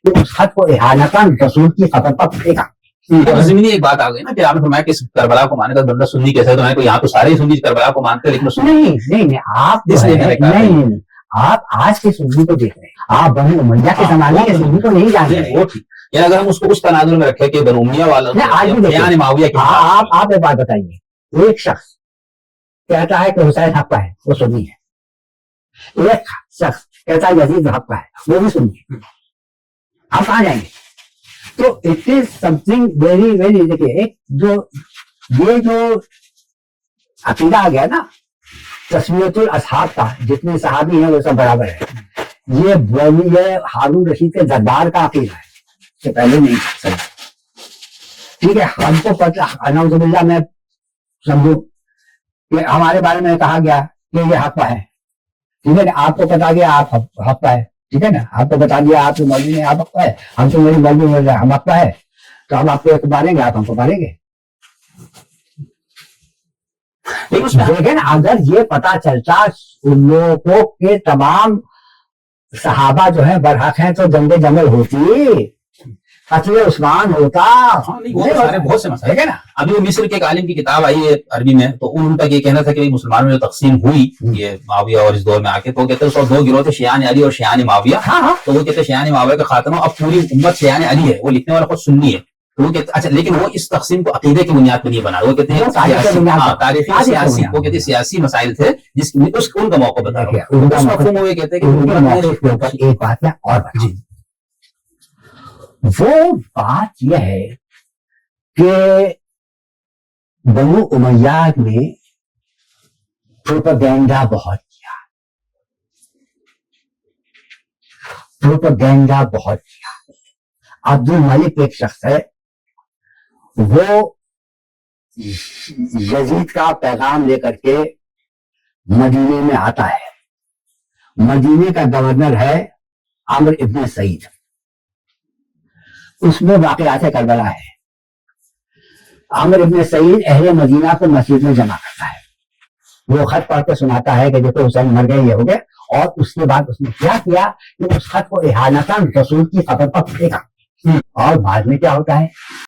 کہ اس خط کو احانتاً رسول کی خبر پر پھینکا. زمینی ایک بات آ گئی نا کہ آپ نے فرمایا کہ کربلا کو ماننے کا بندہ سنی کیسے ہے, تو میں کو یہاں تو سارے سنی کربلا کو مانتے ہیں لیکن نہیں آپ نہیں آپ آج کے سنی کو دیکھ رہے ہیں, آپ بنو امیہ کے زمانے کے سنی کو نہیں جان رہے. یعنی اگر ہم اس کو اس تناظر میں رکھیں کہ بنو امیہ والا آپ ایک بات بتائیے, ایک شخص کہتا ہے کہ حسین حق ہے, وہ سنی ہے. ایک شخص کہتا ہے یزید حق ہے, وہ بھی سنی ہے. آپ کہاں جائیں گے؟ تو it is some thing very very, دیکھیے یہ جو عقیدہ آ گیا نا تسمیت الاصحاب کا, جتنے صحابی ہیں وہ سب برابر ہے, یہ ہارون رشید کے دربار کا عقیدہ ہے, اس سے پہلے نہیں سمجھ. ٹھیک ہے, ہم کو پتہ نعوذ باللہ میں سمجھو کہ ہمارے بارے میں کہا گیا کہ یہ حق ہے, ٹھیک ہے نا, آپ کو بتا گیا آپ حق ہے, ٹھیک ہے نا, آپ کو بتا دیا آپ مولوی نے آپ حق ہے, ہم تو میری مولوی مل رہا ہے ہم حق ہے, تو ہم آپ کو ایک ماریں گے, آپ ہم کو ماریں گے. دیکھیں نا, اگر یہ پتا چلتا ان لوگوں کو کہ تمام صحابہ جو ہیں برحق ہیں تو جنگ جمل ہوتی, قتل عثمان ہوتا, بہت سے مسائل ہے نا. ابھی وہ مصر کے ایک عالم کی کتاب آئی ہے عربی میں, تو ان کا یہ کہنا تھا کہ مسلمانوں میں جو تقسیم ہوئی یہ معاویہ اور اس دور میں آ کے, تو کہتے ہیں دو گروہ تھے, شیعان علی اور شیعان معاویہ. تو وہ کہتے ہیں شیعان معاویہ کا خاتمہ اب پوری امت شیعان علی ہے, وہ لکھنے والا خود سنی ہے. تو وہ کہتے اچھا, لیکن وہ اس تقسیم کو عقیدے کی بنیاد پہ نہیں بنا, وہ کہتے ہیں تاریخی سیاسی, وہ کہتے ہیں سیاسی مسائل تھے جس ان کا موقع بتا رہا ہے. اس مفہوم میں وہ کہتے ہیں کہ ایک بات ہے اور وہ بات یہ ہے کہ بنو امیہ نے پروپیگنڈا بہت کیا, پروپیگنڈا بہت کیا. عبد الملک ایک شخص ہے, وہ یزید کا پیغام لے کر کے مدینے میں آتا ہے. مدینے کا گورنر ہے عمرو ابن سعید, اس میں واقعات کربلا ہے. عمرو ابن سعید اہل مدینہ کو مسجد میں جمع کرتا ہے, وہ خط پڑھ کے سناتا ہے کہ دیکھو حسین مر گئے, یہ ہو گئے. اور اس کے بعد اس نے کیا کیا کہ اس خط کو احانتاً رسول کی خبر پر پھینکا. اور بعد میں کیا ہوتا ہے,